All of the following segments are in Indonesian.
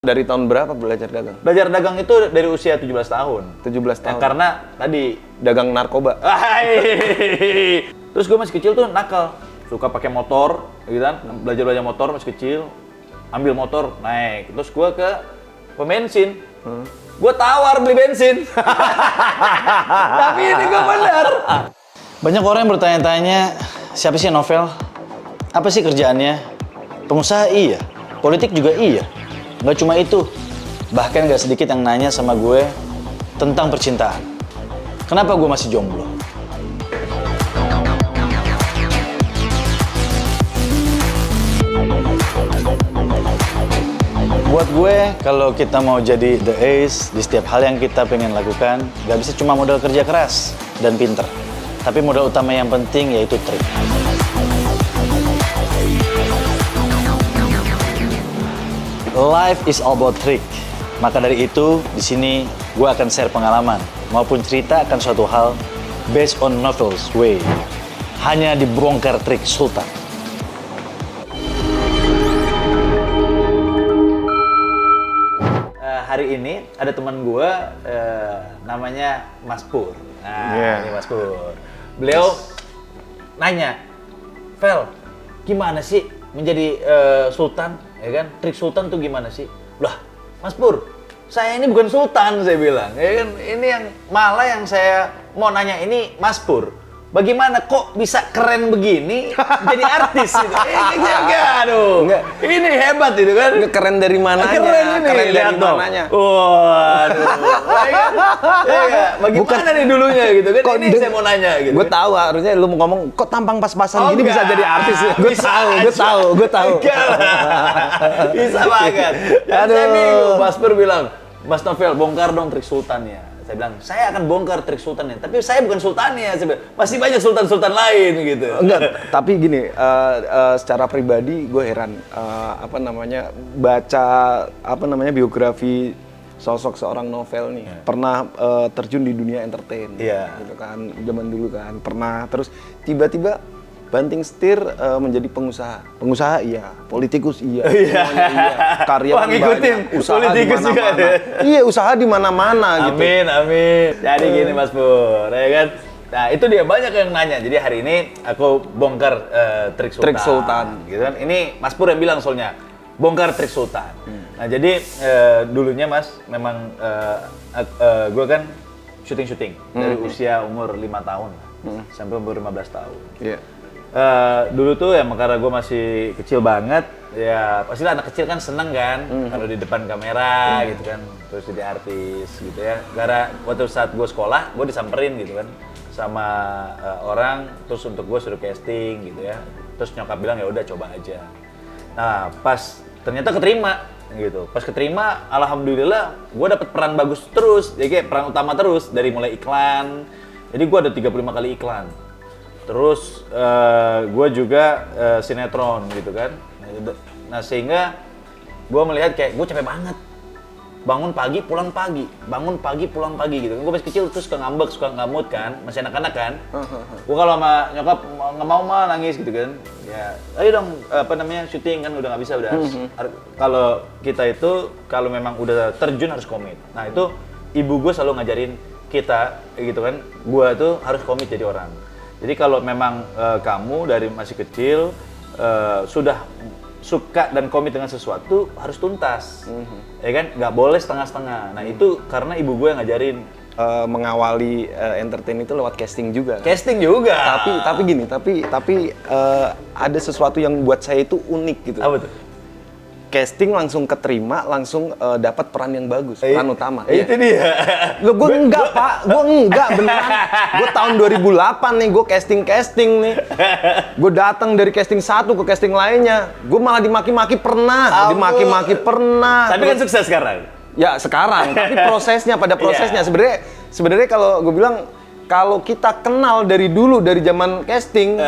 Dari tahun berapa belajar dagang? Belajar dagang itu dari usia 17 tahun. 17 tahun. Karena tadi Dagang narkoba. Terus gue masih kecil tuh nakal, suka pakai motor, gitu kan? Belajar motor masih kecil, ambil motor naik. Terus gue ke pembensin, gue tawar beli bensin. Tapi ini gue benar. Banyak orang yang bertanya-tanya, siapa sih Novel? Apa sih kerjaannya? Pengusaha iya, politik juga iya. Nggak cuma itu, bahkan nggak sedikit yang nanya sama gue tentang percintaan. Kenapa gue masih jomblo? Buat gue, kalau kita mau jadi the ace di setiap hal yang kita pengen lakukan, nggak bisa cuma modal kerja keras dan pinter. Tapi modal utama yang penting yaitu trik. Life is all about trick. Maka dari itu, di sini gue akan share pengalaman maupun cerita akan suatu hal based on Novel's way. Hanya di Bongkar Trik Sultan. Hari ini ada teman gue namanya Mas Pur. Nah, ini Mas Pur. Beliau nanya, Vel, gimana sih menjadi sultan? Ya kan, trik sultan tuh gimana sih? Lah, Mas Pur, saya ini bukan sultan, saya bilang. Ya kan, ini yang malah yang saya mau nanya ini Mas Pur. Bagaimana kok bisa keren begini jadi artis gitu? Aduh, ini hebat itu kan? Keren dari mananya? Keren ini, keren dari lihat dong. mananya? Waduh, bagaimana nih dulunya gitu kan? Ini saya mau nanya gitu. Gue tahu harusnya lu mau ngomong kok tampang pas-pasan gini bisa jadi artis. Gue tahu. Bisa banget. Saya bingung, Mas Pur bilang, Mas Novel, bongkar dong trik sultannya. Saya bilang, saya akan bongkar trik sultannya, tapi saya bukan sultannya. Saya bilang, masih banyak sultan-sultan lain gitu. Enggak, tapi gini, secara pribadi gue heran baca biografi sosok seorang Novel nih. Pernah terjun di dunia entertain. Gitu kan, zaman dulu kan. Pernah terus tiba-tiba banting setir menjadi pengusaha. Pengusaha iya, politikus iya, semuanya iya. Karya banyak, usaha di mana-mana. Iya, usaha di mana-mana gitu. Amin. Jadi gini Mas Pur, ya kan? Nah, itu dia banyak yang nanya. Jadi hari ini aku bongkar trik sultan. Trik sultan. Gitu kan. Ini Mas Pur yang bilang soalnya, bongkar trik sultan. Nah, jadi dulunya Mas memang gue kan syuting dari usia umur 5 tahun sampai umur 15 tahun. Iya. Dulu tuh ya karena gue masih kecil banget, ya pastilah anak kecil kan seneng kan kalau di depan kamera gitu kan, terus jadi artis gitu ya. Gara waktu saat gue sekolah, gue disamperin gitu kan sama orang, terus untuk gue suruh casting gitu ya. Terus nyokap bilang ya udah coba aja. Nah pas ternyata keterima gitu, pas keterima alhamdulillah gue dapet peran bagus terus, jadi kayak peran utama terus dari mulai iklan. Jadi gue ada 35 kali iklan. Terus gue juga sinetron gitu kan. Nah sehingga gue melihat kayak gue capek banget. Bangun pagi, pulang pagi. Bangun pagi, pulang pagi gitu. Gue masih kecil terus suka ngambek, suka nggak mood kan. Masih anak-anak kan. Gue kalau sama nyokap nggak mau mah nangis gitu kan. Ya ayo dong syuting kan udah nggak bisa udah. Kalau kita itu kalau memang udah terjun harus komit. Nah itu ibu gue selalu ngajarin kita gitu kan. Gue tuh harus komit jadi orang. Jadi kalau memang kamu dari masih kecil sudah suka dan komit dengan sesuatu harus tuntas, ya kan? Nggak boleh setengah-setengah. Nah itu karena ibu gue yang ngajarin. Mengawali entertain itu lewat casting juga. Casting juga. Tapi ada sesuatu yang buat saya itu unik gitu. Apa tuh? Casting langsung keterima, langsung dapat peran yang bagus, peran utama. Itu dia. Gue enggak pak, gue enggak beneran. Gue tahun 2008 nih, gue casting nih. Gue datang dari casting satu ke casting lainnya. Gue malah dimaki-maki pernah, Tapi kan sukses sekarang. Ya sekarang, tapi pada prosesnya sebenarnya kalau gue bilang kalau kita kenal dari dulu dari zaman casting,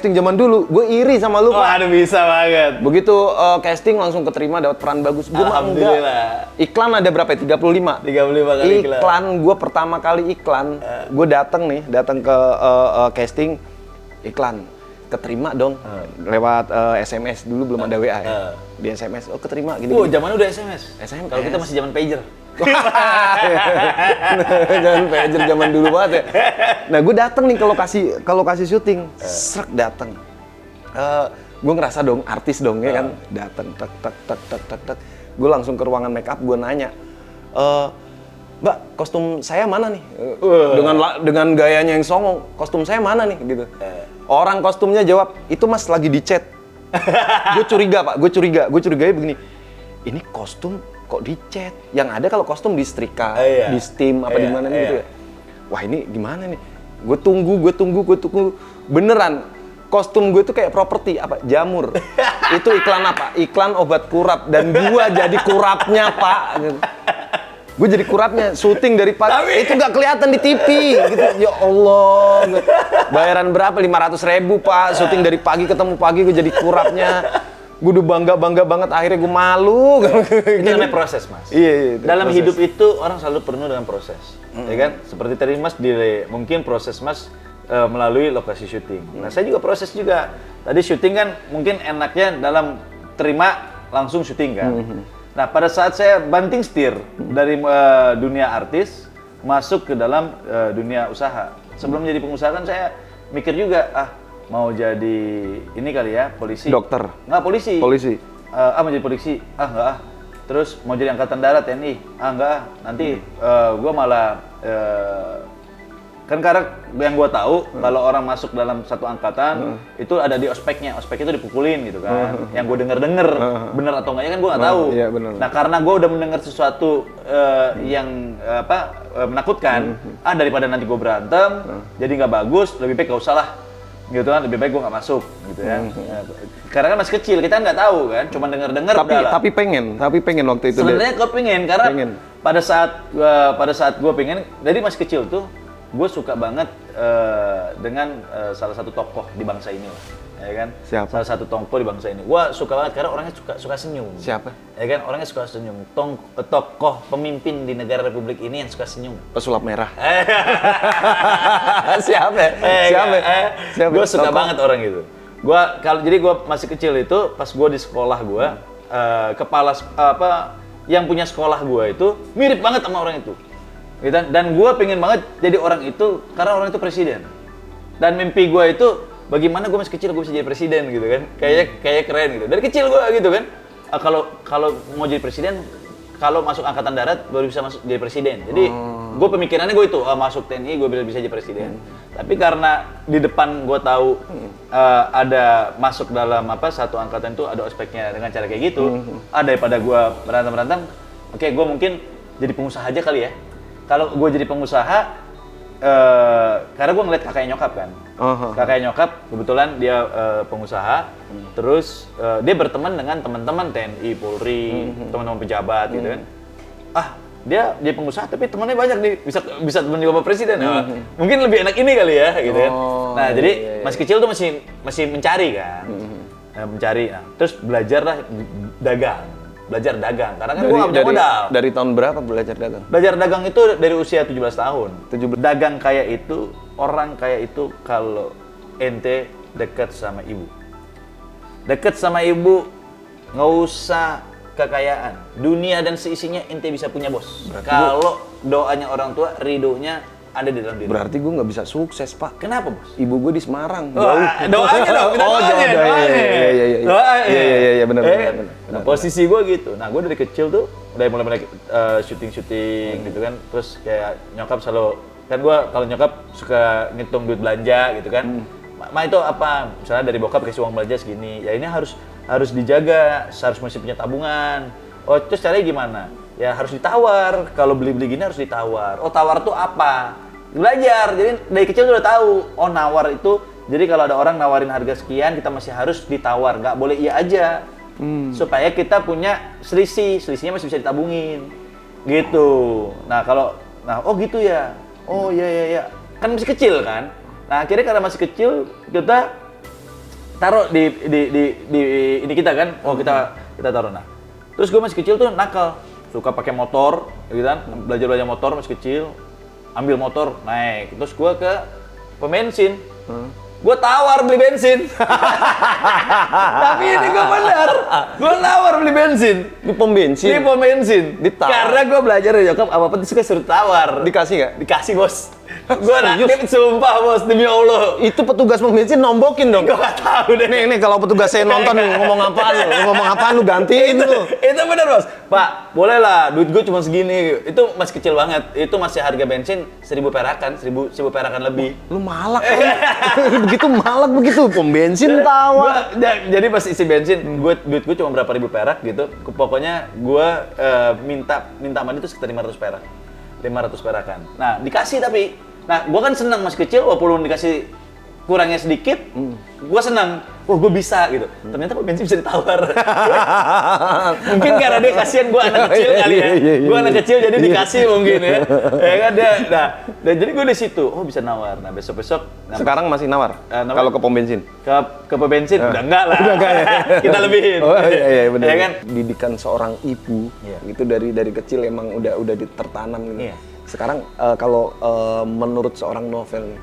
zaman dulu, gue iri sama lu, Pak. Aduh bisa banget. Begitu casting langsung keterima dapat peran bagus. Gue mah enggak. Iklan ada berapa ya? 35 kali iklan. Gue pertama kali iklan, gue datang ke casting iklan. keterima dong lewat SMS, dulu belum ada WA ya. Di SMS, oh keterima gini. Zaman udah SMS. Kalau kita masih zaman pager. Jangan pager zaman dulu banget ya. Nah, gue dateng nih ke lokasi syuting, srek dateng. Gue ngerasa dong artis dong ya kan, dateng tak. Gue langsung ke ruangan make up, gue nanya, Mbak, kostum saya mana nih? Dengan gayanya yang songong, kostum saya mana nih? Gitu. Orang kostumnya jawab, itu mas lagi dicat. Gue curiga pak, gue curiganya begini, ini kostum kok dicat? Yang ada kalau kostum di setrika, di steam apa di mana gitu ya. Wah ini gimana nih? Gue tunggu, beneran kostum gue tuh kayak properti apa? Jamur. Itu iklan apa? Iklan obat kurap dan gue jadi kurapnya pak. Gue jadi kurapnya, syuting dari pagi, itu nggak kelihatan di TV gitu. Ya Allah, bayaran berapa? 500.000 pak, syuting dari pagi ketemu pagi, gue jadi kurapnya. Gue udah bangga banget, akhirnya gue malu. Itu namanya proses mas. Iya. Dalam proses. Hidup itu orang selalu penuh dengan proses, ya kan? Seperti tadi mas, mungkin proses mas melalui lokasi syuting. Nah saya juga proses juga. Tadi syuting kan mungkin enaknya dalam terima langsung syuting kan. Nah, pada saat saya banting setir dari dunia artis masuk ke dalam dunia usaha. Sebelum jadi pengusaha kan saya mikir juga, mau jadi ini kali ya, polisi. Dokter. Nggak, polisi. Polisi. Mau jadi polisi. Nggak. Terus mau jadi angkatan darat TNI. Nggak. Nanti gue malah kan karena yang gue tahu kalau orang masuk dalam satu angkatan itu ada di ospeknya itu dipukulin gitu kan. Yang gue denger bener atau enggaknya kan gue nggak tahu. Iya, bener. Nah karena gue udah mendengar sesuatu yang menakutkan, daripada nanti gue berantem jadi nggak bagus, lebih baik gak usah lah gitu kan, lebih baik gue nggak masuk gitu ya. Karena kan masih kecil, kita nggak tahu kan, cuma dengar tapi pengen waktu itu. Sebenarnya gue pengen karena pada saat gue pengen, jadi masih kecil tuh gue suka banget dengan salah satu tokoh di bangsa ini lah, ya kan? Siapa? Salah satu tokoh di bangsa ini. Gue suka banget karena orangnya suka senyum. Siapa? Ya kan, orangnya suka senyum. Tokoh pemimpin di negara Republik ini yang suka senyum. Pesulap merah. Siapa? Gue suka banget orang itu. Jadi gue masih kecil itu pas gue di sekolah gue, kepala yang punya sekolah gue itu mirip banget sama orang itu. Gitu. Dan gue pengen banget jadi orang itu karena orang itu presiden. Dan mimpi gue itu bagaimana gue masih kecil gue bisa jadi presiden gitu kan. Kayak keren gitu. Dari kecil gue gitu kan. Kalau mau jadi presiden, kalau masuk angkatan darat baru bisa masuk jadi presiden. Jadi gue pemikirannya gue itu masuk TNI gue bisa jadi presiden. Tapi karena di depan gue tahu ada masuk dalam satu angkatan itu ada ospeknya dengan cara kayak gitu. Daripada gue berantem, oke gue mungkin jadi pengusaha aja kali ya. Kalau gue jadi pengusaha, karena gue ngeliat kakaknya nyokap kan. Kakaknya nyokap, kebetulan dia pengusaha, terus dia berteman dengan teman-teman TNI, Polri, teman-teman pejabat gitu kan. Dia jadi pengusaha tapi temannya banyak nih, bisa teman juga sama presiden. Mungkin lebih enak ini kali ya gitu kan. Nah jadi masih kecil tuh masih mencari kan. Mencari, terus belajarlah belajar dagang, karena kan gue gak punya modal. Dari tahun berapa belajar dagang? Belajar dagang itu dari usia 17 tahun. Dagang kaya itu, orang kaya itu kalau ente dekat sama ibu. Dekat sama ibu, nggak usah kekayaan. Dunia dan seisinya ente bisa punya bos. Kalau doanya orang tua, ridhonya ada di dalam diri. Berarti gue nggak bisa sukses pak. Kenapa bos? Ibu gue di Semarang. Doanya dong. Iya benar. Nah posisi gue gitu. Nah gue dari kecil tuh udah mulai syuting gitu kan. Terus kayak nyokap selalu kan gue kalau nyokap suka ngitung duit belanja gitu kan. Ma itu apa? Misalnya dari bokap kasih uang belanja segini. Ya ini harus dijaga. Harus masih punya tabungan. Oh terus caranya gimana? Ya harus ditawar, kalau beli-beli gini harus ditawar. Oh tawar tuh apa? Belajar, jadi dari kecil udah tahu. Oh nawar itu, jadi kalau ada orang nawarin harga sekian, kita masih harus ditawar. Nggak boleh iya aja. Supaya kita punya selisihnya masih bisa ditabungin. Gitu. Oh gitu ya. Oh iya. Kan masih kecil kan? Nah akhirnya karena masih kecil, kita taruh di ini kita kan. Oh kita taruh. Nah terus gue masih kecil tuh nakal. Suka pakai motor, gitu kan, belajar motor masih kecil, ambil motor naik, terus gue ke pom bensin, gue tawar beli bensin. Tapi ini gue bener, gue tawar beli bensin. Di pom bensin? Di pom bensin. Ditawar? Karena gue belajar dari nyokap, apa-apa tuh suka suruh tawar. Dikasih nggak? Dikasih, bos. Gue naktif, sumpah, bos, demi Allah. Itu petugas pom bensin nombokin dong. Gue gak tahu deh. Nih kalau petugas saya nonton ngomong apaan lu? Ngomong apaan lu, gantiin lu. Itu bener, bos. Pak, boleh lah, duit gue cuma segini. Itu masih kecil banget. Itu masih harga bensin 1.000 perakan, 1.000 perakan lebih. Lu malak kan? Begitu malak begitu, pom bensin tawar. Jadi pas isi bensin, duit gue cuma berapa ribu perak gitu. Pokoknya gue minta sama dia itu sekitar 500 perak. 500 perakan. Nah, dikasih tapi. Nah, gue kan senang masih kecil, walaupun dikasih kurangnya sedikit, gue senang. Wah, gue bisa gitu. Ternyata pom bensin bisa ditawar. Mungkin karena dia kasihan gue anak kecil kali ya. Gue anak kecil jadi dikasih mungkin ya. Ya kan dia. Nah, dan jadi gue di situ, oh bisa nawar. Nah, besok-besok. Sekarang masih nawar? Kalau ke pom bensin? Ke pom bensin? Udah enggak lah. Udah enggak ya? Kita lebihin. Oh iya benar. Ya kan? Didikan seorang ibu, itu dari kecil emang udah tertanam gitu. Iya. Sekarang kalau menurut seorang novel nih,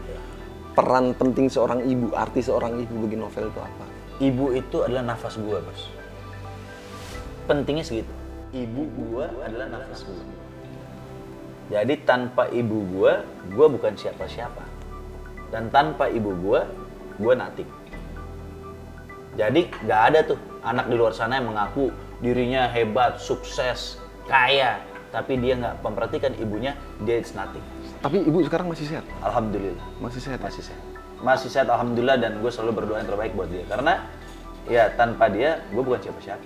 peran penting seorang ibu, arti seorang ibu bagi novel itu apa? Ibu itu adalah nafas gua, bos. Pentingnya segitu. Ibu gua adalah nafas gua. Jadi tanpa ibu gua bukan siapa-siapa. Dan tanpa ibu gua nothing. Jadi nggak ada tuh anak di luar sana yang mengaku dirinya hebat, sukses, kaya, tapi dia nggak memperhatikan ibunya, dia it's nothing. Tapi ibu sekarang masih sehat? Alhamdulillah. Masih sehat? Masih sehat. Masih sehat, alhamdulillah, dan gue selalu berdoa yang terbaik buat dia. Karena ya tanpa dia, gue bukan siapa-siapa.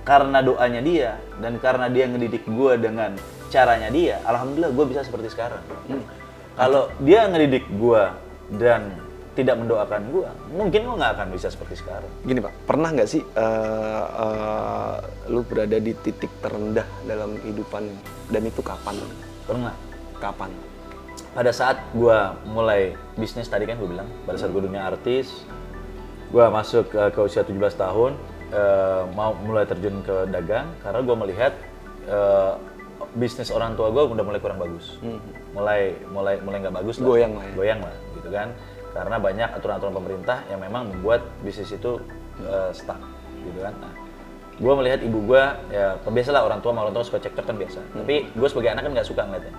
Karena doanya dia, dan karena dia ngedidik gue dengan caranya dia, alhamdulillah gue bisa seperti sekarang. Kalau dia ngedidik gue dan tidak mendoakan gue, mungkin gue nggak akan bisa seperti sekarang. Gini Pak, pernah nggak sih lu berada di titik terendah dalam kehidupan, dan itu kapan? Pernah. Kapan? Pada saat gue mulai bisnis tadi kan gue bilang, pada saat gue dunia artis, gue masuk ke usia 17 tahun, mau mulai terjun ke dagang, karena gue melihat bisnis orang tua gue udah mulai kurang bagus, mulai nggak bagus lah, goyang lah, gitu kan, karena banyak aturan-aturan pemerintah yang memang membuat bisnis itu stuck, gitu kan. Nah, gue melihat ibu gue, ya biasalah orang tua suka cekcok kan biasa, tapi gue sebagai anak kan nggak suka ngeliatnya.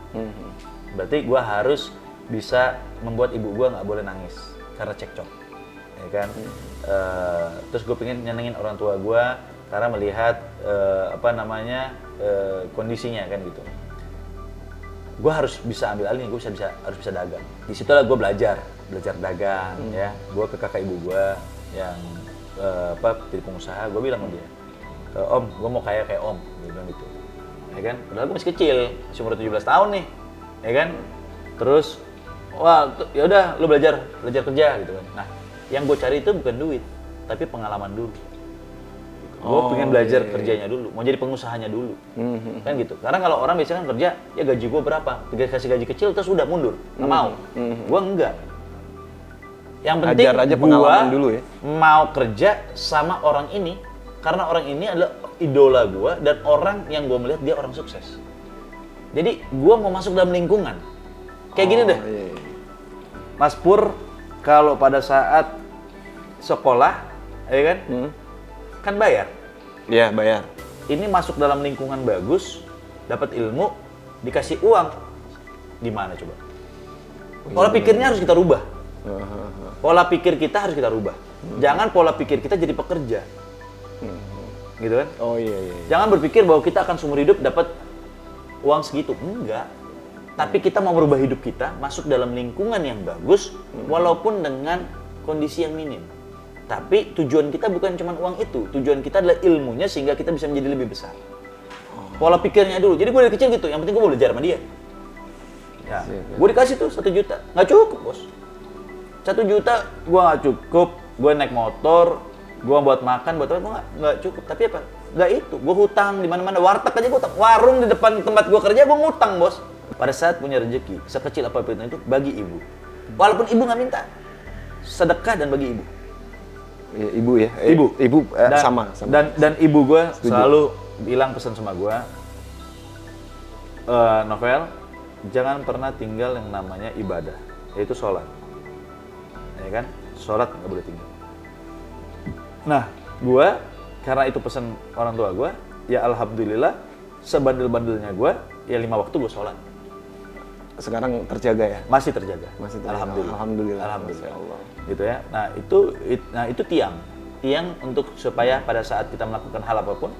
Berarti gue harus bisa membuat ibu gue nggak boleh nangis karena cekcok, ya kan. Terus gue pengen nyenengin orang tua gue karena melihat kondisinya kan gitu. Gue harus bisa ambil alih, gue harus bisa dagang. Di situlah gue belajar dagang, ya. Gue ke kakak ibu gue yang jadi pengusaha, gue bilang sama dia, Om, gue mau kayak Om, dia bilang gitu, ya kan. Padahal gue masih kecil, masih umur 17 tahun nih, ya kan. Terus, wah, ya udah, lu belajar kerja gitu kan. Nah, yang gue cari itu bukan duit, tapi pengalaman dulu. Gue pengen belajar kerjanya dulu, mau jadi pengusahanya dulu, kan gitu. Karena kalau orang biasanya kan kerja, ya gaji gue berapa, kasih gaji kecil terus udah mundur, nggak mau. Gue enggak. Yang penting gue mau kerja sama orang ini, karena orang ini adalah idola gue dan orang yang gue melihat dia orang sukses. Jadi gue mau masuk dalam lingkungan kayak gini deh. Mas Pur, kalau pada saat sekolah, ya kan, kan bayar. Iya, bayar. Ini masuk dalam lingkungan bagus, dapat ilmu, dikasih uang, gimana coba? Pola pikirnya harus kita rubah. Pola pikir kita harus kita rubah. Jangan pola pikir kita jadi pekerja. Gitu kan? Oh iya. Jangan berpikir bahwa kita akan seumur hidup dapat uang segitu. Enggak. Tapi kita mau merubah hidup kita masuk dalam lingkungan yang bagus, walaupun dengan kondisi yang minim. Tapi tujuan kita bukan cuma uang itu. Tujuan kita adalah ilmunya sehingga kita bisa menjadi lebih besar. Pola pikirnya dulu. Jadi gue dari kecil gitu. Yang penting gue belajar sama dia. Ya. Gue dikasih tuh 1 juta. Nggak cukup, bos. 1 juta gue nggak cukup. Gue naik motor, gue buat makan, buat apa, nggak cukup. Tapi apa? Nggak itu. Gue hutang di mana-mana. Warteg aja gue hutang. Warung di depan tempat gue kerja gue ngutang, bos. Pada saat punya rezeki, sekecil apapun itu, bagi ibu. Walaupun ibu nggak minta, sedekah dan bagi ibu. Ibu ya? Ibu sama. Dan ibu gue selalu bilang pesan sama gue, Novel, jangan pernah tinggal yang namanya ibadah, yaitu sholat. Ya kan? sholat nggak boleh tinggal. Nah, gue karena itu pesan orang tua gue, ya alhamdulillah sebandel-bandelnya gue, ya 5 waktu gue sholat. Sekarang terjaga ya? Masih terjaga. Masih terjaga. Alhamdulillah. Alhamdulillah. Alhamdulillah. Allah. Gitu ya. Nah itu tiang untuk supaya pada saat kita melakukan hal apapun,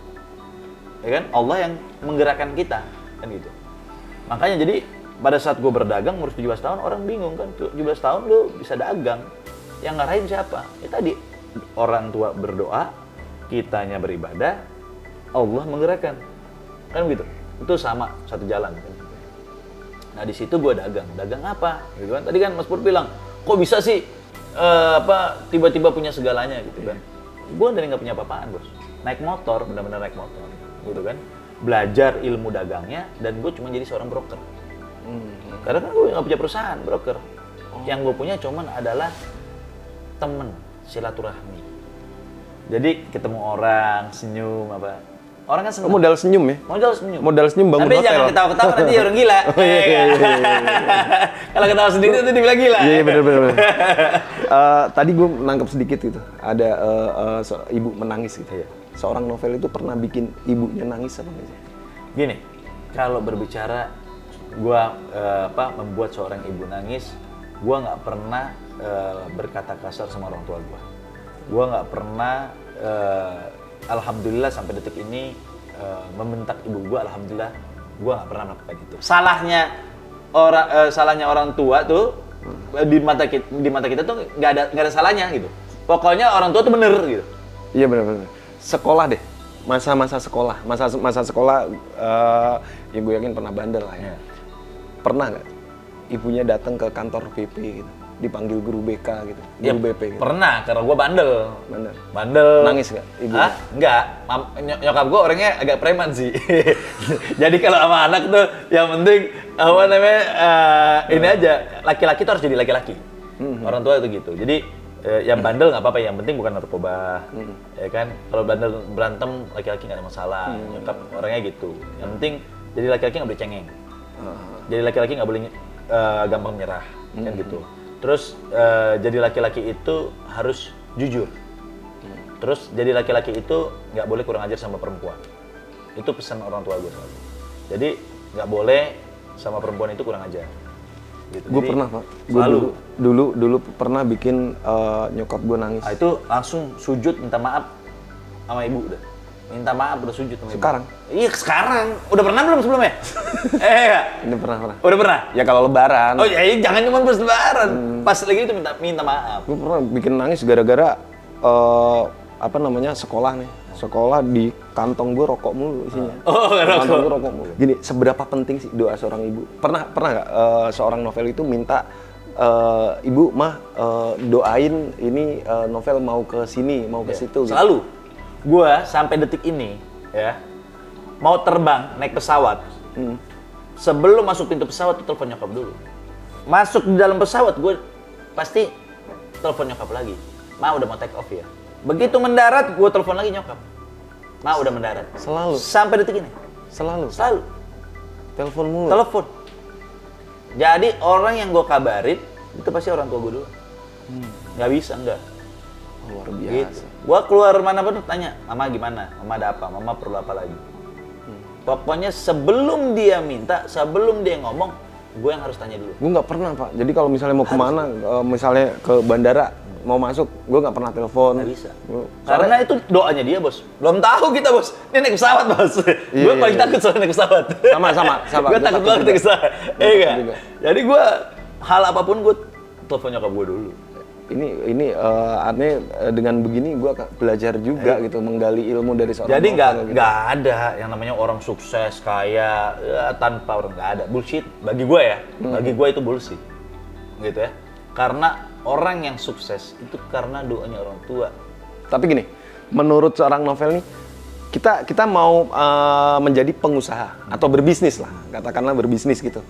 ya kan Allah yang menggerakkan kita, kan gitu. Makanya jadi pada saat gue berdagang umur 17 tahun orang bingung kan, 17 tahun lu bisa dagang, yang ngarahin siapa? Ya tadi orang tua berdoa, kitanya beribadah, Allah menggerakkan, kan gitu. Itu sama satu jalan kan. Nah di situ gue dagang apa? Gitu kan? Tadi kan Mas Pur bilang, kok bisa sih tiba-tiba punya segalanya gitu kan? Gue dari nggak punya apa-apaan bos, naik motor, benar-benar naik motor, gitu kan? Belajar ilmu dagangnya dan gue cuma jadi seorang broker. Karena kan gue nggak punya perusahaan broker, yang gue punya cuman adalah temen silaturahmi. Jadi ketemu orang, senyum apa. Orang kan senang. Modal senyum ya? Modal senyum. Modal senyum bangun tapi hotel. Tapi jangan ketawa-ketawa nanti orang gila. Iya. Kalau ketawa sendiri itu dibilang gila. Iya benar. Tadi gue nangkep sedikit gitu. Ada ibu menangis gitu. Iya. Seorang novel itu pernah bikin ibunya nangis apa enggak sih? Gini, kalau berbicara gue membuat seorang ibu nangis, gue nggak pernah berkata kasar sama orang tua gue. Gue nggak pernah alhamdulillah sampai detik ini membentak ibu gue, alhamdulillah gue nggak pernah melakukan itu. Salahnya orang tua tuh di mata kita tuh nggak ada salahnya gitu. Pokoknya orang tua tuh bener gitu. Iya benar. Sekolah deh, masa sekolah ya gue yakin pernah bandel lah ya. Pernah nggak ibunya datang ke kantor VP gitu, dipanggil guru BK gitu, guru BP gitu? Pernah, karena gue bandel. Nangis nggak ibu? Nggak, nyokap gue orangnya agak preman sih. Jadi kalau sama anak tuh yang penting ini aja, laki-laki tuh harus jadi laki-laki. Orang tua itu gitu. Jadi yang bandel nggak apa-apa, yang penting bukan narkoba, ya kan? Kalau bandel berantem laki-laki nggak ada masalah. Nyokap orangnya gitu. Yang penting jadi laki-laki nggak boleh cengeng. Jadi laki-laki nggak boleh gampang menyerah, kan gitu. Terus jadi laki-laki itu harus jujur. Terus jadi laki-laki itu nggak boleh kurang ajar sama perempuan. Itu pesan orang tua gue selalu. Jadi nggak boleh sama perempuan itu kurang ajar. Gitu. Gue pernah pak. Gue dulu pernah bikin nyokap gue nangis. Nah, itu langsung sujud minta maaf sama ibu udah. Minta maaf udah sujud sama ibu. Sekarang? Iya sekarang. Udah pernah belum sebelumnya? Enggak. Ini pernah. Udah pernah? Ya kalau lebaran. Oh ya jangan cuma pas lebaran. Pas lagi itu minta maaf. Gue pernah bikin nangis gara-gara sekolah nih. Sekolah di kantong gue rokok mulu isinya. Oh, kantong gue rokok mulu. Gini, seberapa penting sih doa seorang ibu? Pernah nggak seorang novel itu minta ibu mah doain ini novel mau ke sini, mau ke situ. Selalu. Gitu. Gua sampai detik ini ya mau terbang naik pesawat. Sebelum masuk pintu pesawat tuh telepon nyokap dulu. Masuk di dalam pesawat gue pasti telepon nyokap lagi. Ma udah mau take off ya. Begitu mendarat gue telepon lagi nyokap. Ma udah mendarat. Selalu. Sampai detik ini. Selalu. Telepon mulu. Telepon. Jadi orang yang gue kabarin itu pasti orang tua gue dulu. Nggak bisa enggak. Luar biasa. Gitu. Gua keluar mana pun tanya, Mama gimana? Mama ada apa? Mama perlu apa lagi? Pokoknya sebelum dia minta, sebelum dia ngomong, gue yang harus tanya dulu. Gue nggak pernah pak. Jadi kalau misalnya mau kemana, misalnya ke bandara, mau masuk, gue nggak pernah telepon. Nggak bisa. Karena itu doanya dia bos. Belum tahu kita bos. Ini naik pesawat bos. Gue paling takut soal naik pesawat. Sama. Gue takut banget naik pesawat. Iya. Jadi gue hal apapun gue telepon nyokap gue dulu. Ini artinya dengan begini gue belajar juga gitu, menggali ilmu dari seorang. Jadi nggak ada yang namanya orang sukses kaya tanpa orang, nggak ada, bullshit bagi gue ya. Bagi gue itu bullshit gitu ya, karena orang yang sukses itu karena doanya orang tua. Tapi gini, menurut seorang novel nih, kita mau menjadi pengusaha atau berbisnis lah, katakanlah berbisnis gitu.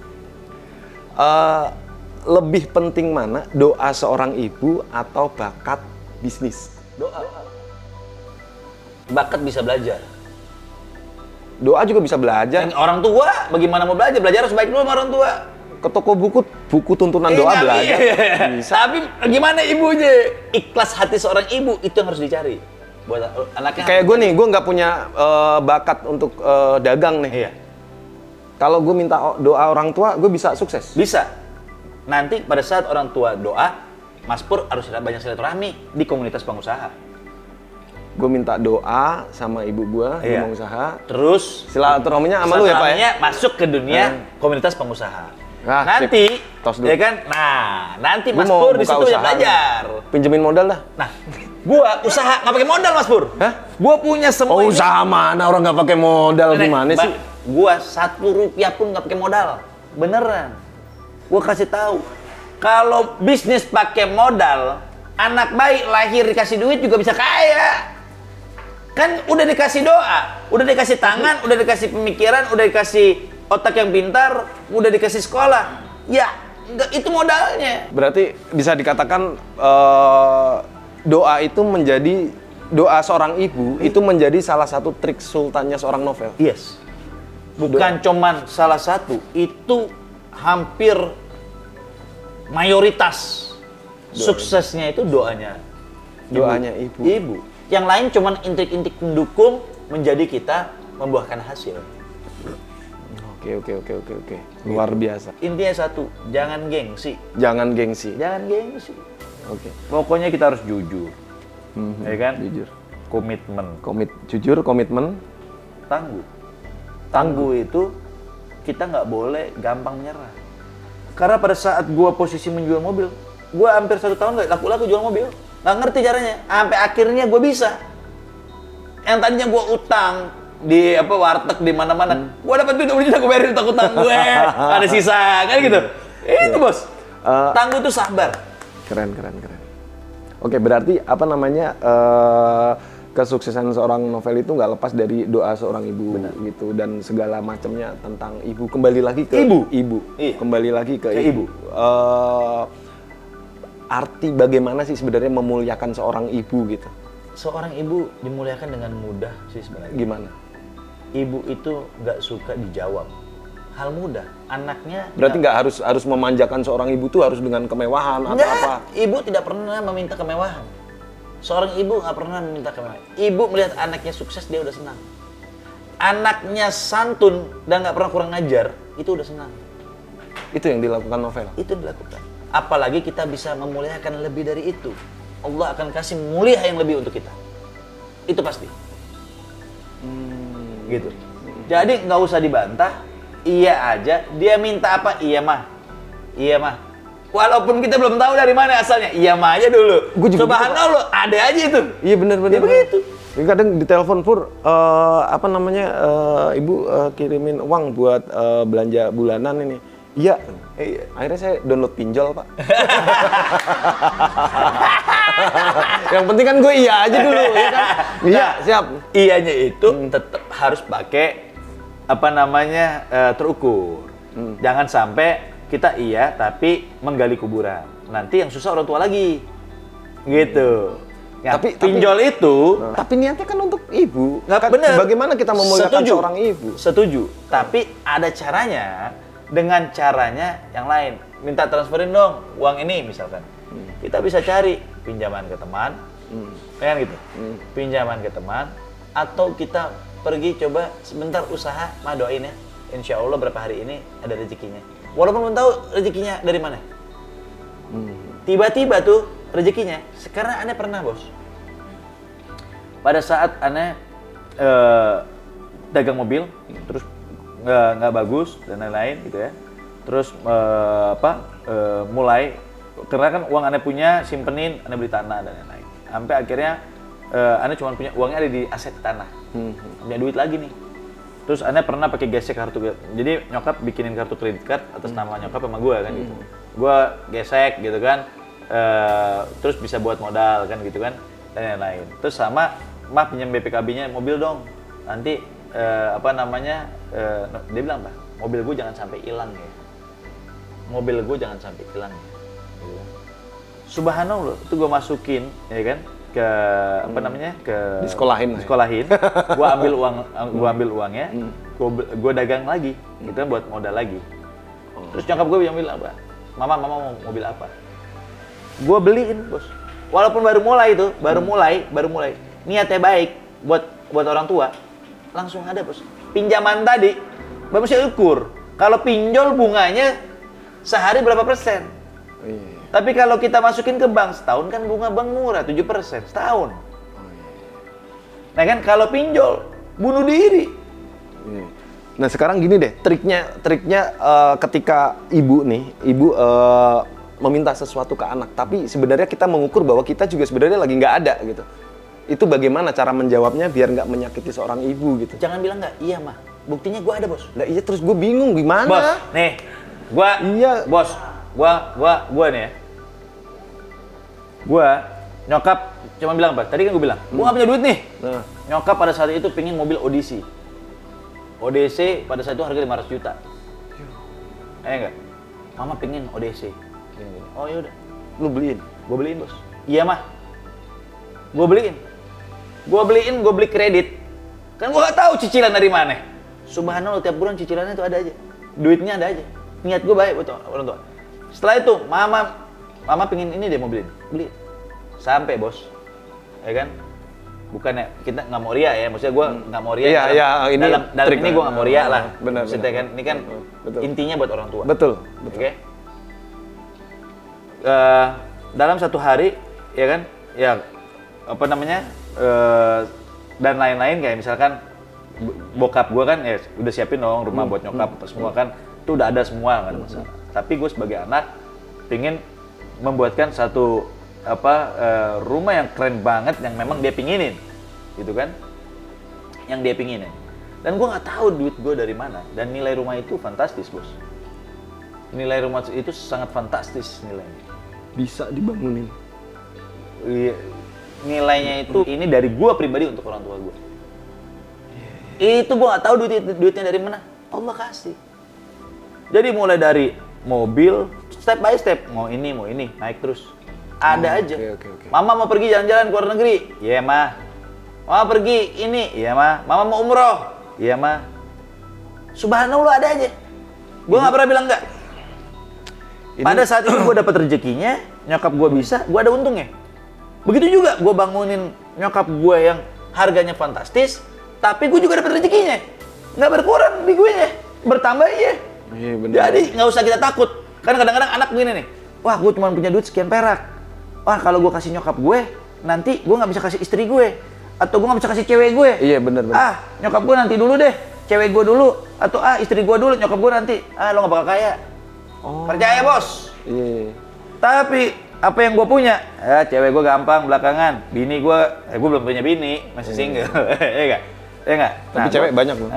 Lebih penting mana doa seorang ibu atau bakat bisnis? Doa. Bakat bisa belajar. Doa juga bisa belajar. Orang tua bagaimana mau belajar? Belajar harus baik dulu sama orang tua. ke toko buku tuntunan doa belajar. Bisa. Tapi gimana ibunya? Ikhlas hati seorang ibu itu yang harus dicari. Buat anaknya. Kayak gue nih, gue nggak punya bakat untuk dagang nih. Iya. Kalau gue minta doa orang tua, gue bisa sukses. Bisa. Nanti pada saat orang tua doa, Mas Pur harus banyak silaturahmi di komunitas pengusaha. Gue minta doa sama ibu gue, gue mau usaha. Terus silaturahminya sama lu ya Pak ya? Masuk ke dunia komunitas pengusaha. Nah, nanti, ya kan? Nah, nanti Mas Pur di situ ya belajar. Pinjemin modal dah. Nah, gua usaha nggak pakai modal Mas Pur. Hah? Gua punya semua. Usaha mana orang nggak pakai modal gimana sih? Gua 1 rupiah pun nggak pakai modal. Beneran. Gua kasih tahu. Kalau bisnis pakai modal, anak bayi lahir dikasih duit juga bisa kaya. Kan udah dikasih doa, udah dikasih tangan, udah dikasih pemikiran, udah dikasih otak yang pintar, udah dikasih sekolah. Ya, itu modalnya. Berarti bisa dikatakan doa itu menjadi, doa seorang ibu itu menjadi salah satu trik sultannya seorang novel. Yes. Bukan cuman salah satu, itu hampir mayoritas suksesnya itu doanya. Doanya ibu. Ibu. Yang lain cuman intik-intik mendukung menjadi kita membuahkan hasil. Oke. Luar biasa. Intinya satu, jangan gengsi. Jangan gengsi. Jangan gengsi. Oke. Pokoknya kita harus jujur. Ya kan? Jujur. Komitmen. Jujur, komitmen. Tangguh. Tangguh itu kita nggak boleh gampang menyerah. Karena pada saat gua posisi menjual mobil, gua hampir 1 tahun nggak laku-laku jual mobil. Nggak ngerti caranya. Sampai akhirnya gua bisa. Yang tadinya gua utang di warteg di mana-mana, gua dapat duit 20 juta, gua bayarin utang gue, ada sisa kan gitu. Itu bos. Tangguh itu sabar. Keren. Oke, berarti apa namanya kesuksesan seorang novel itu nggak lepas dari doa seorang ibu. Benar. Gitu, dan segala macamnya tentang ibu. Kembali lagi ke ibu. Iya. Kembali lagi ke ibu. Arti bagaimana sih sebenarnya memuliakan seorang ibu gitu? Seorang ibu dimuliakan dengan mudah sih sebenarnya. Gimana? Ibu itu nggak suka dijawab. Hal mudah. Anaknya berarti nggak harus memanjakan seorang ibu tuh harus dengan kemewahan atau apa? Ibu tidak pernah meminta kemewahan. Seorang ibu nggak pernah meminta kemewahan. Ibu melihat anaknya sukses, dia udah senang. Anaknya santun dan nggak pernah kurang ajar, itu udah senang. Itu yang dilakukan novel? Itu yang dilakukan. Apalagi kita bisa memuliakan lebih dari itu. Allah akan kasih mulia yang lebih untuk kita. Itu pasti. Gitu. Jadi nggak usah dibantah. Iya aja. Dia minta apa? Iya mah. Walaupun kita belum tahu dari mana asalnya. Iya mah aja dulu. Subhanallah, ada aja itu. Iya benar. Ya begitu. Kadang di telepon Pur, ibu kirimin uang buat belanja bulanan ini. Iya. Akhirnya saya download pinjol Pak. Yang penting kan gue iya aja dulu, ya kan? Iya, siap. Iyanya itu tetap harus pakai terukur. Jangan sampai kita iya tapi menggali kuburan. Nanti yang susah orang tua lagi. Gitu. Ya, tapi pinjol itu, tapi niatnya kan untuk ibu. Nggak bener. Bagaimana kita memuliakan seorang ibu? Setuju. Tapi ada caranya, dengan caranya yang lain. Minta transferin dong uang ini misalkan. Kita bisa cari pinjaman ke teman, kan gitu. Pinjaman ke teman, atau kita pergi coba sebentar usaha, mah doain ya. Insya Allah berapa hari ini ada rezekinya. Walaupun belum tahu rezekinya dari mana. Tiba-tiba tuh rezekinya. Sekarang aneh pernah bos. Pada saat aneh dagang mobil, terus nggak bagus dan lain-lain gitu ya. Terus mulai karena kan uang aneh punya simpenin, aneh beli tanah dan lain-lain. Sampai akhirnya aneh cuma punya uangnya ada di aset tanah. Punya duit lagi nih. Terus aneh pernah pakai gesek kartu, jadi nyokap bikinin kartu kredit card atas nama nyokap sama gue kan gitu. Gue gesek gitu kan, terus bisa buat modal kan gitu kan dan lain-lain. Terus sama mah pinjam BPKB-nya mobil dong. Nanti dia bilang bah, mobil gue jangan sampai hilang ya. Mobil gue jangan sampai hilang ya. Gitu. Subhanallah, itu gue masukin ya kan ke disekolahin. Gua ambil uangnya, gua dagang lagi, gitu buat modal lagi. Terus nyokap gue bilang apa? Mama mau mobil apa? Gue beliin, bos. Walaupun baru mulai, niatnya baik buat orang tua, langsung ada, bos. Pinjaman tadi, Bapak mesti ukur. Kalau pinjol bunganya sehari berapa persen? Iya. Tapi kalau kita masukin ke bank setahun kan bunga bank murah 7% setahun. Nah kan kalau pinjol bunuh diri. Iya. Nah sekarang gini deh, triknya ketika ibu meminta sesuatu ke anak, tapi sebenarnya kita mengukur bahwa kita juga sebenarnya lagi nggak ada gitu. Itu bagaimana cara menjawabnya biar nggak menyakiti seorang ibu gitu? Jangan bilang nggak, iya mah. Buktinya gue ada, bos. Nah iya, terus gue bingung gimana? Bos, nih, bos, gue nih ya. Gue nyokap cuma bilang apa? Tadi kan gue bilang, gue nggak punya duit nih. Nah. Nyokap pada saat itu pingin mobil Odyssey. Odyssey pada saat itu harga 500 juta. Enggak? Mama pingin Odyssey. Oh yaudah, Lu beliin? gue beliin, bos. Iya mah, gue beliin, gue beli kredit. Kan gue gak tahu cicilan dari mana. Subhanallah, tiap bulan cicilannya itu ada aja, duitnya ada aja. Niat gue baik buat orang tua. Setelah itu, mama pingin ini deh mau beli, sampai, bos, ya kan? Bukannya kita nggak mau ria ya, maksudnya gue nggak mau ria. Iya, ini dalam ini gue nggak mau ria lah. Benar. Maksudnya kan, ini kan betul. intinya buat orang tua. Betul. Oke. Dalam satu hari, ya kan, ya apa namanya, dan lain-lain kayak misalkan bokap gue kan ya udah siapin dong rumah buat nyokap semua kan, itu udah ada semua nggak ada masalah. Tapi gue sebagai anak pingin membuatkan satu rumah yang keren banget yang memang dia pinginin, gitu kan, yang dia pinginin. Dan gue nggak tahu duit gue dari mana, dan nilai rumah itu fantastis, bos. Nilai rumah itu sangat fantastis nilainya. Bisa dibangunin. Nilainya itu ini dari gue pribadi untuk orang tua gue. Itu gue nggak tahu duitnya dari mana. Allah kasih. Jadi mulai dari mobil, step by step, mau ini naik terus. Ada aja. Okay. Mama mau pergi jalan-jalan ke luar negeri, iya mah. Mama pergi ini, iya mah. Mama mau umroh, iya mah. Subhanallah ada aja. Gue nggak pernah bilang enggak. Pada saat itu gue dapat rezekinya, nyokap gue bisa, gue ada untungnya. Begitu juga gue bangunin nyokap gue yang harganya fantastis, tapi gue juga dapat rezekinya. Nggak berkurang di gue nya, bertambah aja. Iya benar. Jadi nggak usah kita takut. Karena kadang-kadang anak begini nih, wah gue cuma punya duit sekian perak. Wah kalau gue kasih nyokap gue, nanti gue nggak bisa kasih istri gue. Atau gue nggak bisa kasih cewek gue. Iya benar. Nyokap gue nanti dulu deh, cewek gue dulu. Atau istri gue dulu, nyokap gue nanti. Lo nggak bakal kaya. Percaya, bos. Iya. Tapi apa yang gue punya? Cewek gue gampang belakangan. Bini gue, gue belum punya bini, masih single. Iya nggak? Iya nggak? Tapi cewek banyak loh.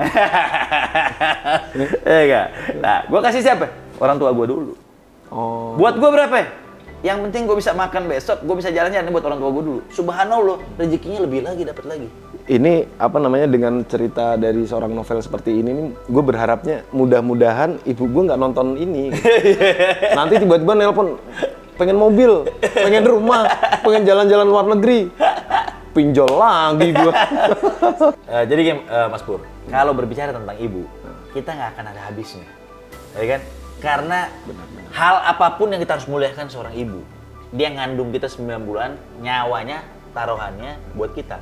Iya nggak? Nah, gue kasih siapa? Orang tua gue dulu. Oh. Buat gue berapa? Yang penting gue bisa makan besok, gue bisa jalan-jalan buat orang tua gue dulu. Subhanallah, rezekinya lebih lagi, dapat lagi. Ini apa namanya, dengan cerita dari seorang novel seperti ini, gue berharapnya mudah-mudahan ibu gue nggak nonton ini. Nanti tiba-tiba nelpon, pengen mobil, pengen rumah, pengen jalan-jalan luar negeri, pinjol lagi gue. Jadi Mas Pur, kalau berbicara tentang ibu, kita nggak akan ada habisnya, ya kan? Karena hal apapun yang kita harus muliakan seorang ibu, dia ngandung kita 9 bulan, nyawanya, taruhannya buat kita.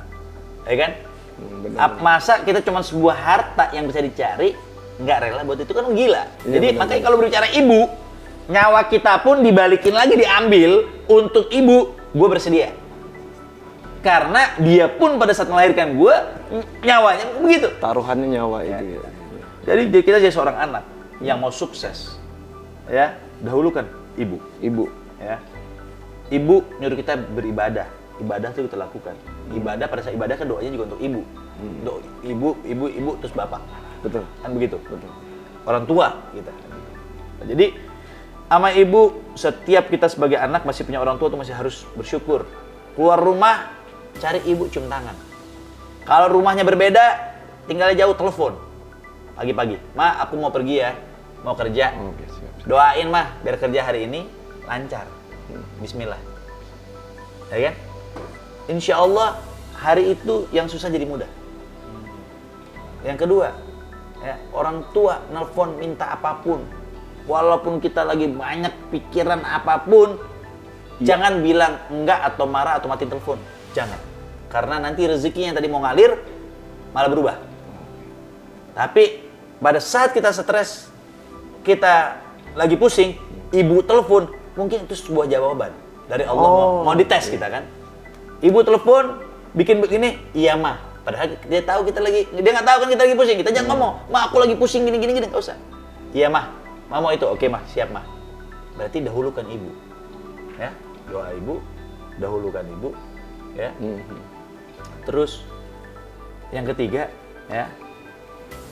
Ya kan? Masa kita cuma sebuah harta yang bisa dicari, nggak rela buat itu, kan gila. Jadi makanya kalau berbicara ibu, nyawa kita pun dibalikin lagi, diambil untuk ibu, gue bersedia. Karena dia pun pada saat melahirkan gue, nyawanya begitu. Taruhannya nyawa itu ya. Jadi kita jadi seorang anak yang mau sukses, ya dahulukan ibu. Ya. Ibu nyuruh kita beribadah. Ibadah itu kita lakukan. Ibadah, pada saat ibadah kan doanya juga untuk ibu. Untuk ibu terus bapak. Betul. Kan begitu. Betul. Orang tua kita. Nah, jadi sama ibu, setiap kita sebagai anak masih punya orang tua tuh masih harus bersyukur. Keluar rumah, cari ibu, cium tangan. Kalau rumahnya berbeda, tinggalnya jauh, telepon. Pagi-pagi, Ma, aku mau pergi ya, mau kerja. Oke, siap. Doain mah biar kerja hari ini lancar. Bismillah. Ya kan? Insya Allah hari itu yang susah jadi mudah. Yang kedua, ya, orang tua nelpon minta apapun, walaupun kita lagi banyak pikiran apapun, jangan bilang enggak atau marah atau mati telepon. Jangan. Karena nanti rezeki yang tadi mau ngalir malah berubah. Tapi pada saat kita stres, kita lagi pusing, ibu telepon, mungkin itu sebuah jawaban dari Allah mau dites kita kan. Ibu telepon, bikin begini, iya mah. Padahal dia tahu kita lagi, dia nggak tahu kan kita lagi pusing. Kita jangan ngomong, mah aku lagi pusing gini, nggak usah. Iya mah, mau itu, oke mah, siap mah. Berarti dahulukan ibu, ya, doa ibu, dahulukan ibu, ya. Terus yang ketiga, ya,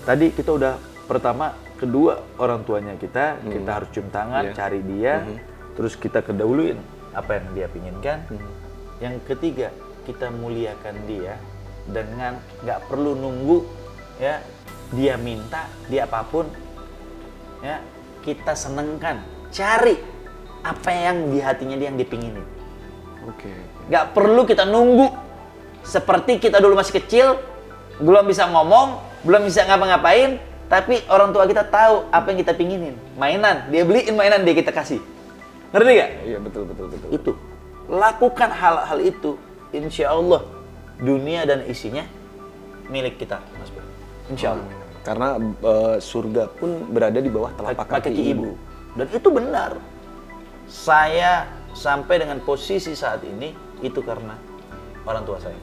tadi kita udah pertama, kedua orang tuanya kita harus cium tangan, cari dia, terus kita kedahuluin apa yang dia pinginkan. Yang ketiga, kita muliakan dia dengan nggak perlu nunggu, ya, dia minta, dia apapun, ya, kita senengkan, cari apa yang di hatinya dia yang dipinginin. Nggak perlu kita nunggu, seperti kita dulu masih kecil, belum bisa ngomong, belum bisa ngapa-ngapain, tapi orang tua kita tahu apa yang kita pinginin. Mainan, dia beliin mainan, dia kita kasih. Ngerti nggak? Iya, betul. Itu. Lakukan hal-hal itu, insya Allah dunia dan isinya milik kita, Mas Bro. Insya Allah. Karena surga pun berada di bawah telapak kaki ibu. Dan itu benar. Saya sampai dengan posisi saat ini itu karena orang tua saya.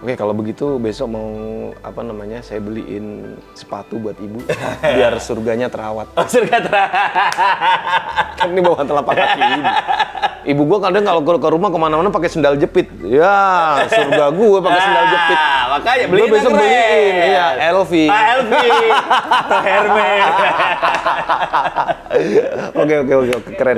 Oke, kalau begitu besok mau saya beliin sepatu buat ibu biar surganya terawat. Oh, surga terawat. Kan di bawah telapak kaki ibu. Ibu gua kadang kalau ke rumah kemana-mana pakai sendal jepit. Ya, surga gua pakai sendal jepit. Makanya beliin besok beliin. Iya, LV. LV. Hermes. Oke. Keren.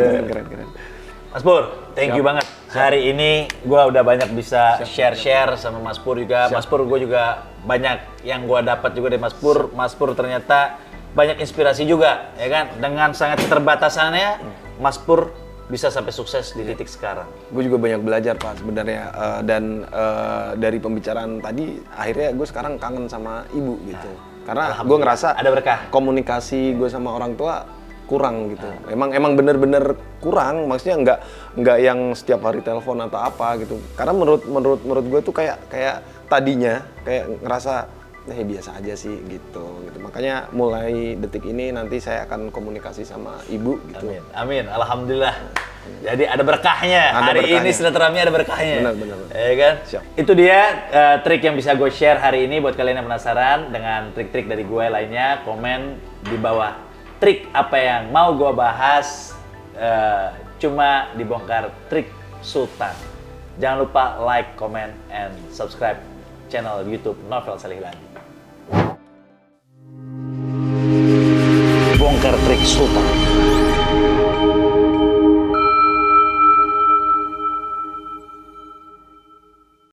Mas Pur, thank you banget. Hari ini gue udah banyak bisa share sama Mas Pur juga. Mas Pur, gue juga banyak yang gue dapat juga dari Mas Pur. Mas Pur ternyata banyak inspirasi juga, ya kan? Dengan sangat keterbatasannya, Mas Pur bisa sampai sukses di titik sekarang. Gue juga banyak belajar Pak sebenarnya, dan dari pembicaraan tadi akhirnya gue sekarang kangen sama ibu gitu. Karena gue ngerasa ada berkah. Komunikasi gue sama orang tua kurang gitu. Emang bener-bener kurang, maksudnya nggak yang setiap hari telepon atau apa gitu. Karena menurut gue tuh kayak tadinya kayak ngerasa biasa aja sih gitu. Makanya mulai detik ini nanti saya akan komunikasi sama ibu gitu. Amin. Alhamdulillah. Jadi ada berkahnya. Hari ini silaturahmi ada berkahnya. Benar. Ya kan? Siap. Itu dia trik yang bisa gue share hari ini buat kalian yang penasaran dengan trik-trik dari gue lainnya. Komen di bawah trik apa yang mau gue bahas, cuma dibongkar trik Sultan. Jangan lupa like, comment, and subscribe channel YouTube Novel Salihlani. Bongkar trik Sultan.